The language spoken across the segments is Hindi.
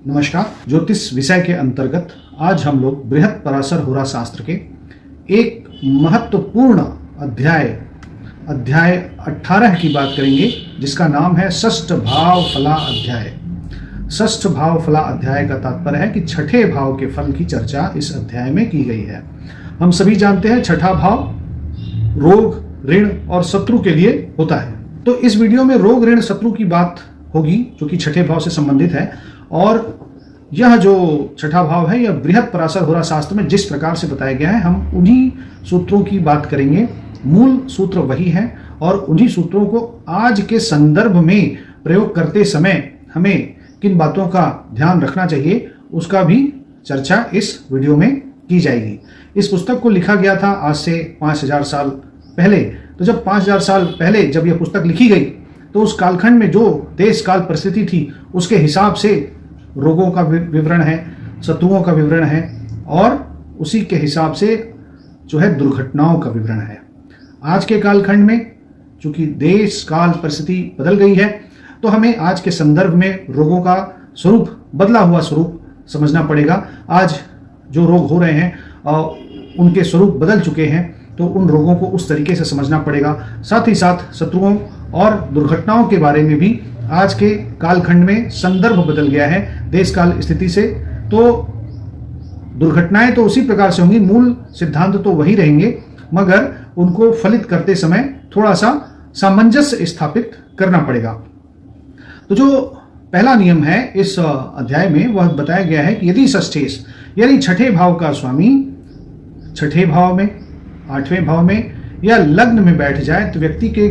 नमस्कार। ज्योतिष विषय के अंतर्गत आज हम लोग बृहत पराशर होरा शास्त्र के एक महत्वपूर्ण अध्याय 18 की बात करेंगे, जिसका नाम है षष्ठ भाव फला अध्याय। षष्ठ भाव फला अध्याय का तात्पर्य है कि छठे भाव के फल की चर्चा इस अध्याय में की गई है। हम सभी जानते हैं छठा भाव रोग, ऋण और शत्रु के लिए होता है। तो इस वीडियो में रोग, ऋण, शत्रु की बात होगी जो कि छठे भाव से संबंधित है। और यह जो छठा भाव है यह बृहत पराशर होरा शास्त्र में जिस प्रकार से बताया गया है, हम उन्हीं सूत्रों की बात करेंगे। मूल सूत्र वही है और उन्हीं सूत्रों को आज के संदर्भ में प्रयोग करते समय हमें किन बातों का ध्यान रखना चाहिए उसका भी चर्चा इस वीडियो में की जाएगी। इस पुस्तक को लिखा गया था आज से 5000 साल पहले। तो जब 5000 साल पहले जब यह पुस्तक लिखी गई तो उस कालखंड में जो देश काल परिस्थिति थी उसके हिसाब से रोगों का विवरण है, शत्रुओं का विवरण है और उसी के हिसाब से जो है दुर्घटनाओं का विवरण है। आज के कालखंड में चूंकि देश काल परिस्थिति बदल गई है तो हमें आज के संदर्भ में रोगों का स्वरूप, बदला हुआ स्वरूप समझना पड़ेगा। आज जो रोग हो रहे हैं उनके स्वरूप बदल चुके हैं, तो उन रोगों को उस तरीके से समझना पड़ेगा। साथ ही साथ शत्रुओं और दुर्घटनाओं के बारे में भी आज के कालखंड में संदर्भ बदल गया है देश काल स्थिति से। तो दुर्घटनाएं तो उसी प्रकार से होंगी, मूल सिद्धांत तो वही रहेंगे, मगर उनको फलित करते समय थोड़ा सा सामंजस्य स्थापित करना पड़ेगा। तो जो पहला नियम है इस अध्याय में वह बताया गया है कि यदि षष्ठेश यानी छठे भाव का स्वामी छठे भाव में, आठवें भाव में या लग्न में बैठ जाए तो व्यक्ति के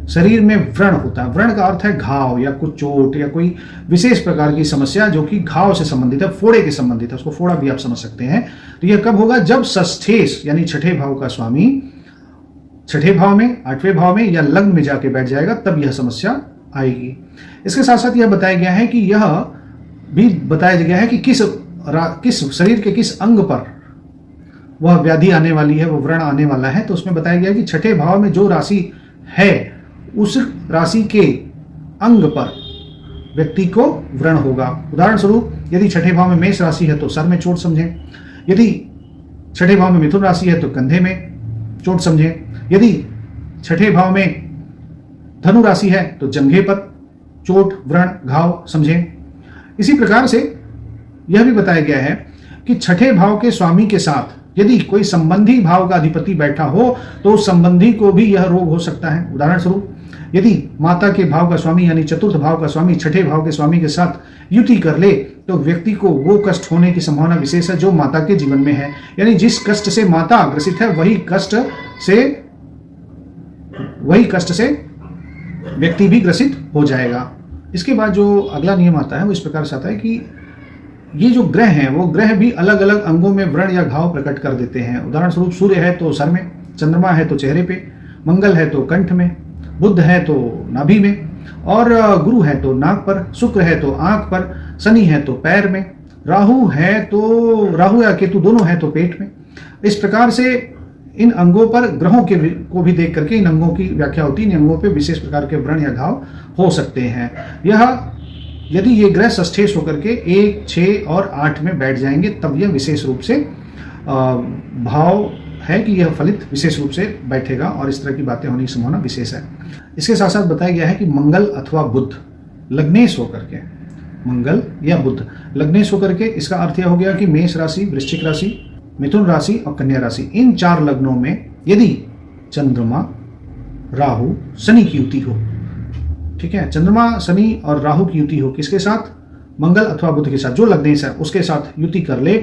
शरीर में व्रण होता है। व्रण का अर्थ है घाव या कुछ चोट या कोई विशेष प्रकार की समस्या जो कि घाव से संबंधित है, फोड़े के संबंधित है, उसको फोड़ा भी आप समझ सकते हैं। तो यह कब होगा? जब षष्ठेश यानी छठे भाव का स्वामी छठे भाव में, आठवें भाव में या लग्न में जाके बैठ जाएगा, तब यह समस्या आएगी। इसके साथ साथ यह बताया गया है कि यह भी बताया गया है कि किस शरीर के किस अंग पर वह व्याधि आने वाली है, वह व्रण आने वाला है। तो उसमें बताया गया कि छठे भाव में जो राशि है उस राशि के अंग पर व्यक्ति को व्रण होगा। उदाहरण स्वरूप यदि छठे भाव में मेष राशि है तो सर में चोट समझें, यदि छठे भाव में मिथुन राशि है तो कंधे में चोट समझें, यदि छठे भाव में धनु राशि है तो जंघे पर चोट, व्रण, घाव समझें। इसी प्रकार से यह भी बताया गया है कि छठे भाव के स्वामी के साथ यदि कोई संबंधी भाव का अधिपति बैठा हो तो उस संबंधी को भी यह रोग हो सकता है। उदाहरण स्वरूप यदि माता के भाव का स्वामी यानी चतुर्थ भाव का स्वामी छठे भाव के स्वामी के साथ युति कर ले तो व्यक्ति को वो कष्ट होने की संभावना विशेष है जो माता के जीवन में है। यानी जिस कष्ट से माता ग्रसित है वही कष्ट से व्यक्ति भी ग्रसित हो जाएगा। इसके बाद जो अगला नियम आता है वो इस प्रकार से आता है कि ये जो ग्रह हैं वो ग्रह भी अलग अलग अंगों में व्रण या घाव प्रकट कर देते हैं। उदाहरण स्वरूप सूर्य है तो सर में, चंद्रमा है तो चेहरे पे, मंगल है तो कंठ में, बुध है तो नाभि में और गुरु है तो नाक पर, शुक्र है तो आंख पर, शनि है तो पैर में, राहु या केतु दोनों है तो पेट में। इस प्रकार से इन अंगों पर ग्रहों को भी देख करके इन अंगों की व्याख्या होती है। इन अंगों पर विशेष प्रकार के व्रण या घाव हो सकते हैं। यह यदि ये ग्रह षष्ठेश होकर के 1, 6 और 8 में बैठ जाएंगे तब यह विशेष रूप से भाव है कि यह फलित विशेष रूप से बैठेगा और इस तरह की बातें होने की संभावना विशेष है। इसके साथ साथ बताया गया है कि मंगल अथवा बुध लग्नेश होकर के, मंगल या बुध लग्नेश होकर के, इसका अर्थ यह हो गया कि मेष राशि, वृश्चिक राशि, मिथुन राशि और कन्या राशि, इन 4 लग्नों में यदि चंद्रमा, राहु, शनि की युति हो, ठीक है, चंद्रमा, शनि और राहु की युति हो, किसके साथ? मंगल अथवा बुध के साथ, जो लग्नेश है उसके साथ युति कर ले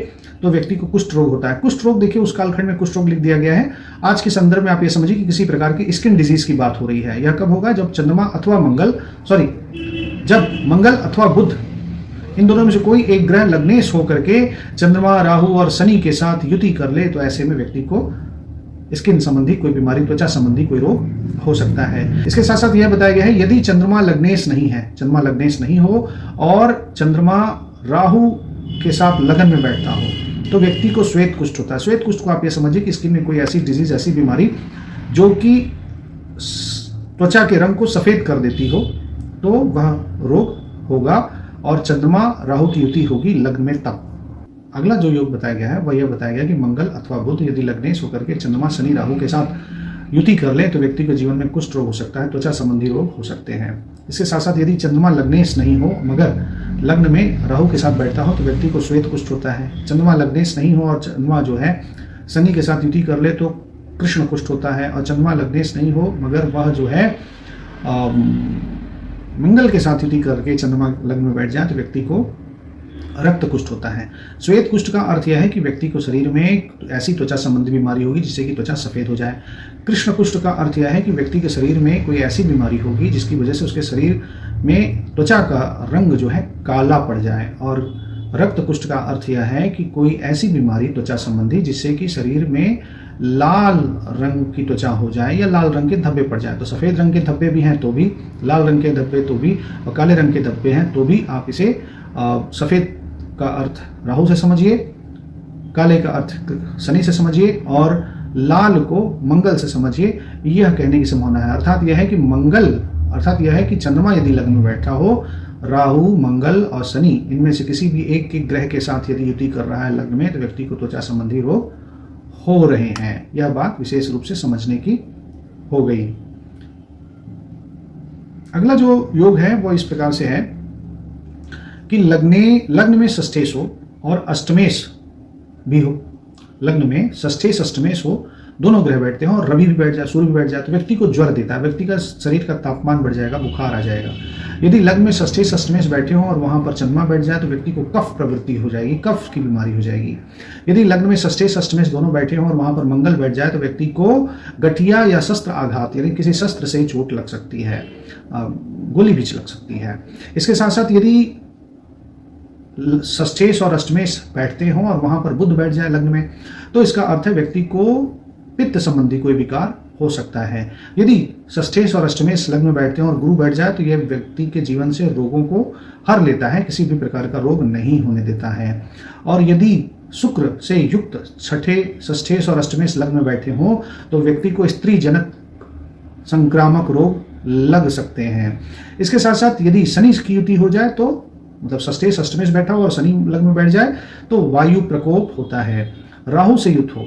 तो व्यक्ति को कुष्ठ रोग होता है। कुष्ठ रोग देखिए उस कालखंड में कुष्ठ रोग लिख दिया गया है। आज के संदर्भ में आप ये समझिए कि किसी प्रकार की स्किन डिजीज की बात हो रही है। यह कब होगा? जब जब मंगल अथवा बुध इन दोनों में से कोई एक ग्रह लग्नेश होकर के चंद्रमा, राहु और शनि के साथ युति कर ले तो ऐसे में व्यक्ति को स्किन संबंधी कोई बीमारी, त्वचा संबंधी कोई रोग हो सकता है। इसके साथ साथ यह बताया गया है यदि चंद्रमा लग्नेश नहीं हो और चंद्रमा राहु के साथ लगन में बैठता हो तो व्यक्ति को श्वेत कुष्ठ होता है। श्वेत कुष्ठ को आप ये समझिए कि स्किन में कोई ऐसी डिजीज, ऐसी बीमारी जो कि त्वचा के रंग को सफेद कर देती हो तो वह रोग होगा और चंद्रमा राहु की युति होगी लग्न में तब। अगला जो योग बताया गया है वह यह बताया गया कि मंगल अथवा बुध यदि लग्नेश होकर के चंद्रमा शनि राहु के साथ युति कर ले तो व्यक्ति के जीवन में कुष्ठ रोग हो सकता है, त्वचा संबंधी रोग हो सकते हैं। इसके साथ साथ यदि चंद्रमा लग्नेश नहीं हो मगर लग्न में राहु के साथ बैठता हो तो व्यक्ति को श्वेत कुष्ठ होता है। चंद्रमा लग्नेश नहीं हो और चंद्रमा जो है शनि के साथ युति कर ले तो कृष्ण कुष्ठ होता है। और चंद्रमा लग्नेश नहीं हो मगर वह जो है मंगल के साथ युति करके चंद्रमा लग्न में बैठ जाए तो व्यक्ति को रक्त कुष्ठ होता है। श्वेत कुष्ठ का अर्थ यह है कि व्यक्ति को शरीर में ऐसी त्वचा संबंधी बीमारी होगी जिससे कि त्वचा सफेद हो जाए। कृष्ण कुष्ठ का अर्थ यह है कि व्यक्ति के शरीर में कोई ऐसी बीमारी होगी जिसकी वजह से उसके शरीर में त्वचा का रंग जो है काला पड़ जाए। और रक्त कुष्ठ का अर्थ यह है कि कोई ऐसी बीमारी त्वचा संबंधी जिससे कि शरीर में लाल रंग की त्वचा हो जाए या लाल रंग के धब्बे पड़ जाए। तो सफेद रंग के धब्बे भी हैं तो भी, लाल रंग के धब्बे तो भी, और काले रंग के धब्बे हैं तो भी आप इसे सफेद का अर्थ राहु से समझिए, काले का अर्थ शनि से समझिए और लाल को मंगल से समझिए। यह कहने की संभावना है। अर्थात यह है कि अर्थात यह है कि चंद्रमा यदि लग्न में बैठा हो, राहु, मंगल और शनि इनमें से किसी भी एक के ग्रह के साथ यदि युति कर रहा है लग्न में तो व्यक्ति को त्वचा संबंधी रोग हो रहे हैं। यह बात विशेष रूप से समझने की हो गई। अगला जो योग है वो इस प्रकार से है कि लग्न में षष्ठेश हो और अष्टमेश भी हो। लग्न में षष्ठेश अष्टमेश हो, दोनों ग्रह बैठते हैं और रवि भी बैठ जाए, सूर्य भी बैठ जाए तो व्यक्ति को ज्वर देता है, व्यक्ति का शरीर का तापमान बढ़ जाएगा, बुखार आ जाएगा। यदि लग्न में षष्ठेश अष्टमेश बैठे हो और वहां पर चंद्रमा बैठ जाए तो व्यक्ति को कफ प्रवृत्ति हो जाएगी, कफ की बीमारी हो जाएगी। यदि लग्न में षष्ठेश अष्टमेश दोनों बैठे हो और वहां पर मंगल बैठ जाए तो व्यक्ति को गठिया या शस्त्र आघात यानी किसी शस्त्र से चोट लग सकती है, गोली भी लग सकती है। इसके साथ साथ यदि षष्ठेश और अष्टमेश बैठते हों और वहां पर बुध बैठ जाए लग्न में तो इसका अर्थ है व्यक्ति को पित्त संबंधी कोई विकार हो सकता है। यदि षष्ठेश और अष्टमेश लग्न में बैठते हैं और गुरु बैठ जाए तो यह व्यक्ति के जीवन से रोगों को हर लेता है, किसी भी प्रकार का रोग नहीं होने देता है। और यदि शुक्र से युक्त षष्ठेश और अष्टमेश लग्न में बैठे हों तो व्यक्ति को स्त्री जनक संक्रामक रोग लग सकते हैं। इसके साथ साथ यदि शनि की युति हो जाए तो मतलब षष्ठेश अष्टमेश बैठा हो और शनि लग्न में बैठ जाए तो वायु प्रकोप होता है। राहु से युत हो,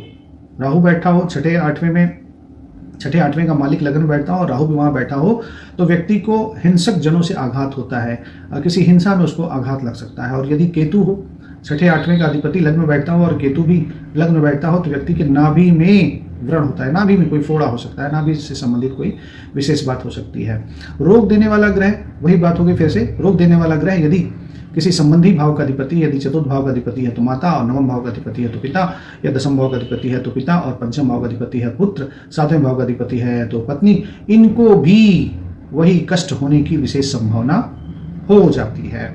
राहु बैठा हो छठे आठवें का मालिक लग्न में बैठता हो और राहु भी वहां बैठा हो तो व्यक्ति को हिंसक जनों से आघात होता है, किसी हिंसा में उसको आघात लग सकता है। और यदि केतु हो, छठे आठवें का अधिपति लग्न में बैठता हो और केतु भी लग्न में बैठता हो तो व्यक्ति के नाभि में व्रण होता है, नाभि में कोई फोड़ा हो सकता है, नाभि से संबंधित कोई विशेष बात हो सकती है। रोग देने वाला ग्रह, वही बात होगी फिर से, रोग देने वाला ग्रह यदि किसी संबंधी भाव का अधिपति, यदि चतुर्थ भाव का अधिपति है तो माता, और नवम भाव का अधिपति है तो पिता, या दसम भाव का अधिपति है तो पिता, और पंचम भाव का अधिपति है पुत्र, सातवें भाव का अधिपति है तो पत्नी, इनको भी वही कष्ट होने की विशेष संभावना हो जाती है।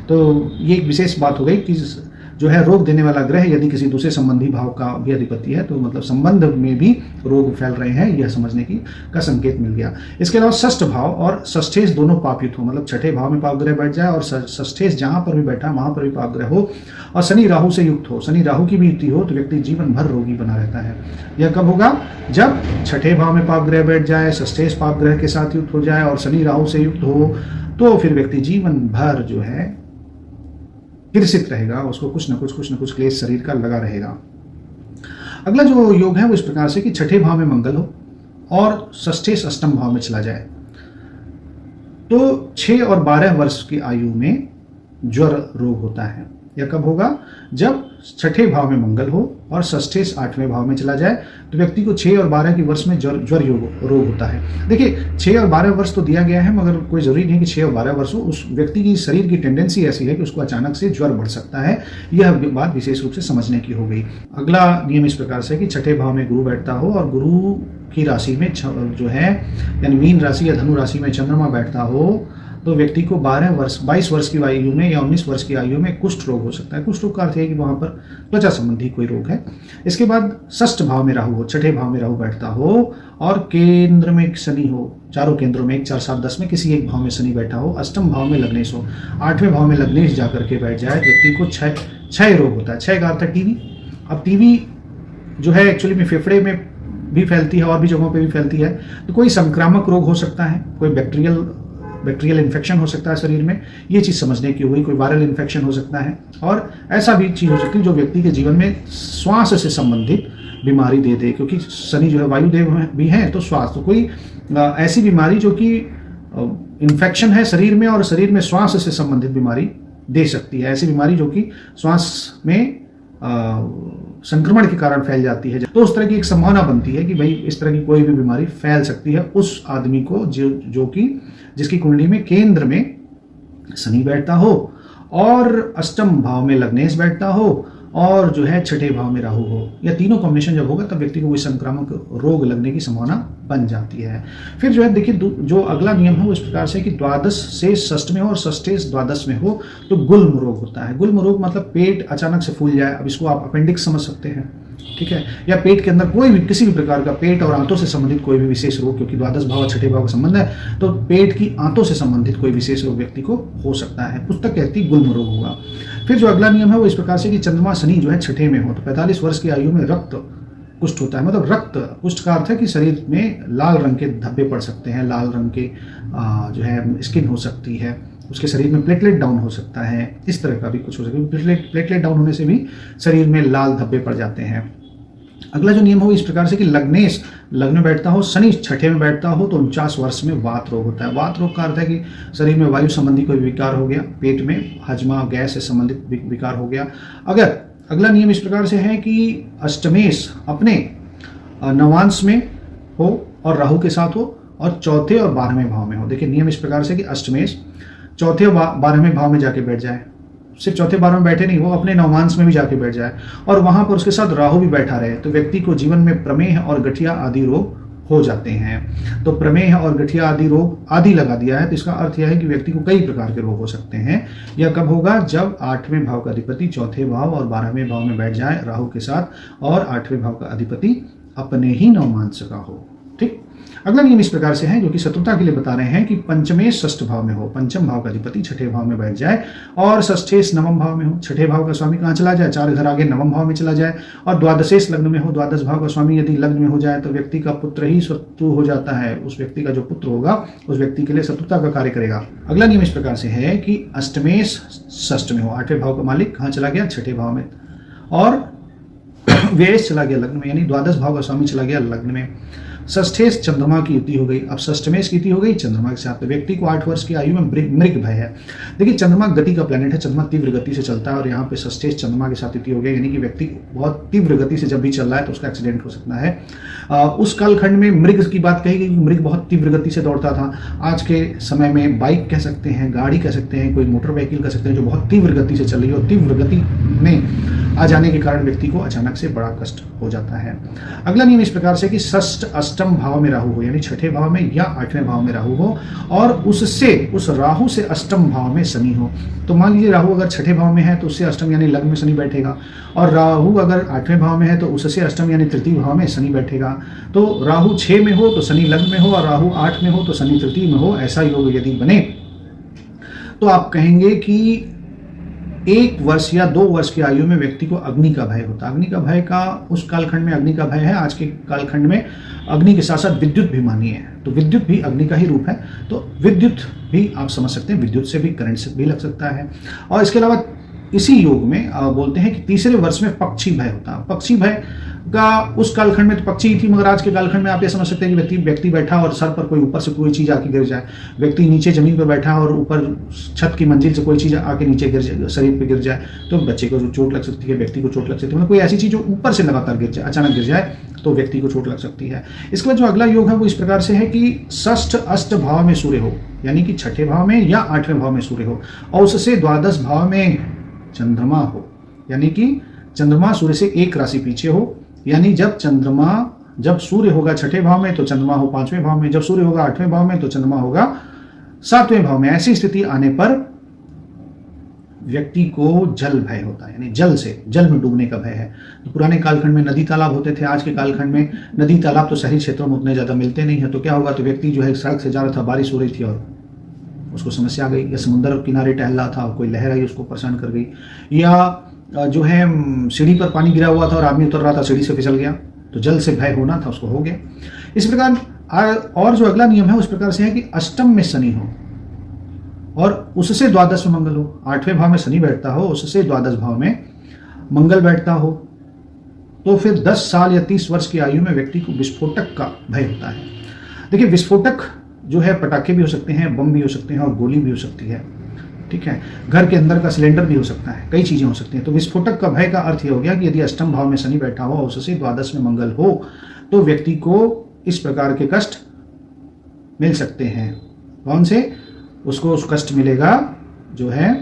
तो ये एक विशेष बात हो गई कि जो है रोग देने वाला ग्रह यदि किसी दूसरे संबंधी भाव का भी अधिपति है तो मतलब संबंध में भी रोग फैल रहे हैं, यह समझने का संकेत मिल गया। इसके अलावा षष्ठ भाव और षष्ठेश दोनों पापयुत हो, मतलब छठे भाव में पाप ग्रह बैठ जाए और षष्ठेश जहां पर भी बैठा वहां पर भी पाप ग्रह हो और शनि राहु से युक्त हो, शनि राहु की भी युति हो तो व्यक्ति जीवन भर रोगी बना रहता है। यह कब होगा? जब छठे भाव में पाप ग्रह बैठ जाए, षष्ठेश पाप ग्रह के साथ युक्त हो जाए और शनि राहु से युक्त हो तो फिर व्यक्ति जीवन भर जो है ग्रसित रहेगा, उसको कुछ न कुछ क्लेश शरीर का लगा रहेगा। अगला जो योग है वो इस प्रकार से कि छठे भाव में मंगल हो और षष्ठेश अष्टम भाव में चला जाए तो 6 और 12 वर्ष की आयु में ज्वर रोग होता है। यह कब होगा? जब छठे भाव में मंगल हो और षष्ठेश 8वें भाव में चला जाए तो व्यक्ति को 6 और 12 के वर्ष में ज्वर रोग होता है। देखिए 6 और 12 वर्ष तो दिया गया है मगर कोई जरूरी नहीं कि 6 और 12 वर्ष हो, उस व्यक्ति की शरीर की टेंडेंसी ऐसी है कि उसको अचानक से ज्वर बढ़ सकता है। यह बात विशेष रूप से समझने की हो गई। अगला नियम इस प्रकार से कि छठे भाव में गुरु बैठता हो और गुरु की राशि में जो है यानी मीन राशि या धनु राशि में चंद्रमा बैठता हो तो व्यक्ति को 22 वर्ष की आयु में या 19 वर्ष की आयु में कुष्ठ रोग हो सकता है। कुष्ठ रोग का अर्थ है कि वहां पर त्वचा संबंधी कोई रोग है। इसके बाद षष्ठ भाव में राहु हो, छठे भाव में राहु बैठता हो और केंद्र में शनि हो, चारों केंद्रों में 1, 4, 7, 10 में किसी एक भाव में शनि बैठा हो, अष्टम भाव में लग्नेश हो, 8वें भाव में लग्नेश जाकर के बैठ जाए व्यक्ति को क्षय रोग होता है। क्षय का अर्थ है टीबी। अब टीबी जो है एक्चुअली में फेफड़े में भी फैलती है और भी जगहों पे भी फैलती है, तो कोई संक्रामक रोग हो सकता है, कोई बैक्टीरियल बैक्टीरियल इन्फेक्शन हो सकता है शरीर में, ये चीज़ समझने की हुई। कोई वायरल इन्फेक्शन हो सकता है, और ऐसा भी चीज़ हो सकती है जो व्यक्ति के जीवन में श्वास से संबंधित बीमारी दे दे, क्योंकि शनि जो है वायुदेव भी है, तो श्वास, तो कोई ऐसी बीमारी जो कि इन्फेक्शन है शरीर में और शरीर में श्वास से संबंधित बीमारी दे सकती है, ऐसी बीमारी जो कि श्वास में संक्रमण के कारण फैल जाती है, तो उस तरह की एक संभावना बनती है कि भाई इस तरह की कोई भी बीमारी फैल सकती है उस आदमी को जो कि जिसकी कुंडली में केंद्र में शनि बैठता हो और अष्टम भाव में लग्नेश बैठता हो और जो है छठे भाव में राहु हो। या तीनों कॉम्बिनेशन जब होगा तब व्यक्ति को कोई संक्रामक रोग लगने की संभावना बन जाती है। फिर जो है देखिए, जो अगला नियम है वो इस प्रकार से कि द्वादश से षष्ठ में हो और षष्ठे से द्वादश में हो तो गुल्म रोग होता है। गुल्म रोग मतलब पेट अचानक से फूल जाए। अब इसको आप अपेंडिक्स समझ सकते हैं, ठीक है, या पेट के अंदर कोई भी किसी भी प्रकार का पेट और आंतों से संबंधित कोई भी विशेष रोग, क्योंकि द्वादश भाव और छठे भाव का संबंध है, तो पेट की आंतों से संबंधित कोई विशेष रोग व्यक्ति को हो सकता है। पुस्तक कहती है गुल्म रोग होगा। फिर जो अगला नियम है वो इस प्रकार से कि चंद्रमा शनि जो है छठे में हो तो 45 वर्ष की आयु में रक्त कुष्ठ होता है। मतलब रक्त कुष्ठ का अर्थ है कि शरीर में लाल रंग के धब्बे पड़ सकते हैं, लाल रंग के जो है स्किन हो सकती है, उसके शरीर में प्लेटलेट डाउन हो सकता है, इस तरह का भी कुछ हो सकता है। प्लेटलेट डाउन होने से भी शरीर में लाल धब्बे पड़ जाते हैं। अगला जो नियम हो इस प्रकार से कि लग्नेश लग्न में बैठता हो, शनि छठे में बैठता हो तो 49 वर्ष में वात रोग होता है। वात रोग का अर्थ है कि शरीर में वायु संबंधी कोई विकार हो गया, पेट में हजमा गैस से संबंधित विकार हो गया। अगर अगला नियम इस प्रकार से है कि अष्टमेश अपने नवांश में हो और राहु के साथ हो और चौथे और 12वें भाव में हो। देखिए नियम इस प्रकार से कि अष्टमेश चौथे और 12वें भाव में जाके बैठ जाए, सिर्फ चौथे 12वें बैठे नहीं, वो अपने नवांश में भी जाके बैठ जाए और वहां पर उसके साथ राहु भी बैठा रहे, तो व्यक्ति को जीवन में प्रमेह और गठिया आदि रोग हो जाते हैं। तो प्रमेह और गठिया आदि रोग आदि लगा दिया है तो इसका अर्थ यह है कि व्यक्ति को कई प्रकार के रोग हो सकते हैं। यह कब होगा? जब 8वें भाव का अधिपति चौथे भाव और 12वें भाव में बैठ जाए राहु के साथ और 8वें भाव का अधिपति अपने ही नवमांश का हो। ठीक, अगला नियम इस प्रकार से है जो कि शत्रुता के लिए बता रहे हैं कि पंचमे षष्ठ भाव में हो, पंचम भाव का अधिपति छठे भाव में बैठ जाए और षष्ठेश नवम भाव में हो। छठे भाव का स्वामी कहाँ चला जाए? 4 घर आगे नवम भाव में चला जाए। और द्वादशेश लग्न में हो, द्वादश भाव का स्वामी यदि लग्न में हो जाए तो व्यक्ति का पुत्र ही शत्रु हो जाता है। उस व्यक्ति का जो पुत्र होगा उस व्यक्ति के लिए शत्रुता का कार्य करेगा। अगला नियम इस प्रकार से है कि अष्टमेश षष्ठ में हो, 8वें भाव का मालिक कहाँ चला गया? छठे भाव में। और व्ययेश चला गया लग्न में, यानी द्वादश भाव का स्वामी चला गया लग्न में। षष्ठेश चंद्रमा की युति हो गई। अब षष्ठमेश की युति हो गई चंद्रमा के साथ, तो व्यक्ति को 8 वर्ष की आयु में मृग भय है। देखिए चंद्रमा गति का प्लेनेट है, चंद्रमा तीव्र गति से चलता है और यहाँ पे षष्ठेश चंद्रमा के साथ युति हो गई, यानी कि व्यक्ति बहुत तीव्र गति से जब भी चल रहा है तो उसका एक्सीडेंट हो सकता है। उस कालखंड में मृग की बात कही गई, मृग बहुत तीव्र गति से दौड़ता था। आज के समय में बाइक कह सकते हैं, गाड़ी कह सकते हैं, कोई मोटर व्हीकल कह सकते हैं जो बहुत तीव्र गति से चल रही है और तीव्र गति में आ जाने के कारण व्यक्ति को अचानक से बड़ा कष्ट हो जाता है। अगला नियम इस प्रकार से कि षष्ठ अष्टम भाव में राहु हो, यानी छठे भाव में या 8वें भाव में राहु हो और उस राहु से अष्टम भाव में शनि हो। तो मान लीजिए राहु अगर छठे भाव में है तो उससे अष्टम यानी लग्न में शनि बैठेगा, और राहु अगर 8वें भाव में है तो उससे अष्टम यानी तृतीय भाव में शनि बैठेगा। तो राहु 6 में हो तो शनि लग्न में हो और राहु 8 में हो तो शनि तृतीय में हो। ऐसा योग यदि बने तो आप कहेंगे कि 1 वर्ष या 2 वर्ष की आयु में व्यक्ति को अग्नि का भय होता है। अग्नि का भय का उस कालखंड में अग्नि का भय है, आज के कालखंड में अग्नि के साथ साथ विद्युत भी मानिए है, तो विद्युत भी अग्नि का ही रूप है। तो विद्युत भी आप समझ सकते हैं, विद्युत से भी करंट से भी लग सकता है। और इसके अलावा इसी योग में बोलते हैं कि तीसरे वर्ष में पक्षी भय होता है। पक्षी भय का उस कालखंड में तो पक्षी ही थी, मगर आज के कालखंड में आप ये समझ सकते हैं कि व्यक्ति बैठा और सर पर कोई ऊपर से कोई चीज आके गिर जाए, व्यक्ति नीचे जमीन पर बैठा और ऊपर छत की मंजिल से कोई चीज आके नीचे गिर जाए, शरीर पर गिर जाए, तो बच्चे को चोट लग सकती है, व्यक्ति को चोट लग सकती है। मतलब कोई ऐसी चीज जो ऊपर से लगातार गिर जाए, अचानक गिर जाए तो व्यक्ति को चोट लग सकती है। इसके बाद जो अगला योग है वो इस प्रकार से है कि षष्ठ अष्ट भाव में सूर्य हो, यानी कि छठे भाव में या 8वें भाव में सूर्य हो और उससे द्वादश भाव में चंद्रमा हो, यानी कि चंद्रमा सूर्य से 1 राशि पीछे हो। यानी जब सूर्य होगा छठे भाव में तो चंद्रमा हो 5वें भाव में, जब सूर्य होगा 8वें भाव में तो चंद्रमा होगा 7वें भाव में। ऐसी स्थिति आने पर व्यक्ति को जल भय होता है, यानी जल में डूबने का भय है। तो पुराने कालखंड में नदी तालाब होते थे, आज के कालखंड में नदी तालाब तो शहरी क्षेत्रों में उतने ज्यादा मिलते नहीं है। तो क्या होगा, तो व्यक्ति जो है सड़क से जा रहा था, बारिश हो रही थी और उसको समस्या आ गई, या समुद्र किनारे टहल रहा था और कोई लहर आई उसको परेशान कर गई, या जो है सीढ़ी पर पानी गिरा हुआ था और आदमी उतर रहा था, सीढ़ी से फिसल गया, तो जल से भय होना था, उसको हो गया। इस प्रकार और जो अगला नियम है उस प्रकार से है कि अष्टम में शनि हो, और उससे द्वादश में मंगल हो, 8वें भाव में शनि बैठता हो, उससे द्वादश भाव में मंगल बैठता हो, तो फिर 10 साल या 30 वर्ष की आयु में व्यक्ति को विस्फोटक का भय होता है। देखिए, विस्फोटक जो है पटाखे भी हो सकते हैं, बम भी हो सकते हैं और गोली भी हो सकती है, ठीक है। घर के अंदर का सिलेंडर भी हो सकता है, कई चीजें हो सकती हैं। तो विस्फोटक का भय का अर्थ ये हो गया कि यदि अष्टम भाव में शनि बैठा हो, उससे द्वादश में मंगल हो, तो व्यक्ति को इस प्रकार के कष्ट मिल सकते हैं। कौन से? उसको उस कष्ट मिलेगा जो है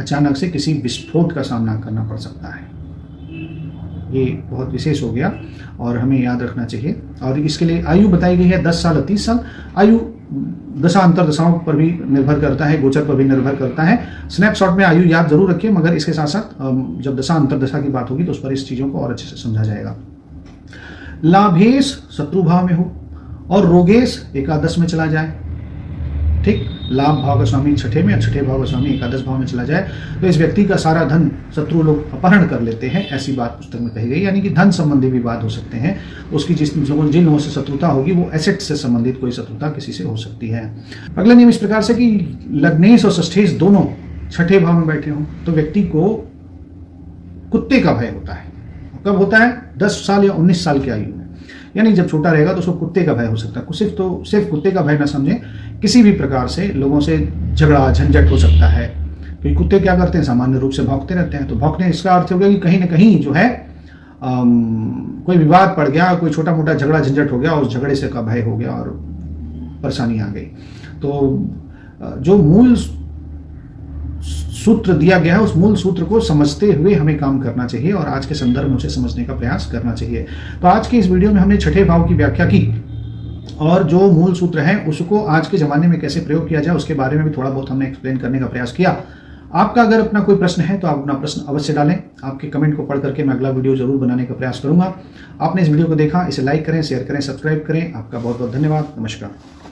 अचानक से किसी विस्फोट का सामना करना पड़ सकता है। ये बहुत विशेष हो गया और हमें याद रखना चाहिए। और इसके लिए आयु बताई गई है 10 साल और 30 साल। आयु दशा अंतर दशाओं पर भी निर्भर करता है, गोचर पर भी निर्भर करता है। स्नैपशॉट में आयु याद जरूर रखिए, मगर इसके साथ साथ जब दशा अंतर दशा की बात होगी तो उस पर इस चीजों को और अच्छे से समझा जाएगा। लाभेश शत्रु भाव में हो और रोगेश एकादश में चला जाए, ठीक। लाभ भाव का स्वामी 6ठे में, 6ठे भाव का स्वामी एकादश भाव में चला जाए तो इस व्यक्ति का सारा धन शत्रु लोग अपहरण कर लेते हैं, ऐसी बात पुस्तक में कही गई। यानी कि धन संबंधी भी बात हो सकते हैं। उसकी जिन लोगों से शत्रुता होगी वो एसेट से संबंधित कोई शत्रुता किसी से हो सकती है। अगला नियम इस प्रकार से कि लग्नेश और षष्ठेश दोनों 6ठे भाव में बैठे हों तो व्यक्ति को कुत्ते का भय होता है। कब होता है? 10 साल या 19 साल की आयु में। यानी जब छोटा रहेगा तो उसको कुत्ते का भय हो सकता है। सिर्फ कुत्ते का भय ना समझें, किसी भी प्रकार से लोगों से झगड़ा झंझट हो सकता है। क्योंकि कुत्ते क्या करते हैं? सामान्य रूप से भौंकते रहते हैं। तो भौंकने इसका अर्थ हो गया कि कहीं ना कहीं जो है कोई विवाद पड़ गया, कोई छोटा मोटा झगड़ा झंझट हो गया और उस झगड़े से का भय हो गया और परेशानी आ गई। तो जो मूल सूत्र दिया गया है उस मूल सूत्र को समझते हुए हमें काम करना चाहिए और आज के संदर्भ में उसे समझने का प्रयास करना चाहिए। तो आज की इस वीडियो में हमने 6ठे भाव की व्याख्या की और जो मूल सूत्र है उसको आज के ज़माने में कैसे प्रयोग किया जाए उसके बारे में भी थोड़ा बहुत हमने एक्सप्लेन करने का प्रयास किया। आपका अगर अपना कोई प्रश्न है तो आप अपना प्रश्न अवश्य डालें। आपके कमेंट को पढ़ करके मैं अगला वीडियो जरूर बनाने का प्रयास करूंगा। आपने इस वीडियो को देखा, इसे लाइक करें, शेयर करें, सब्सक्राइब करें। आपका बहुत बहुत धन्यवाद। नमस्कार।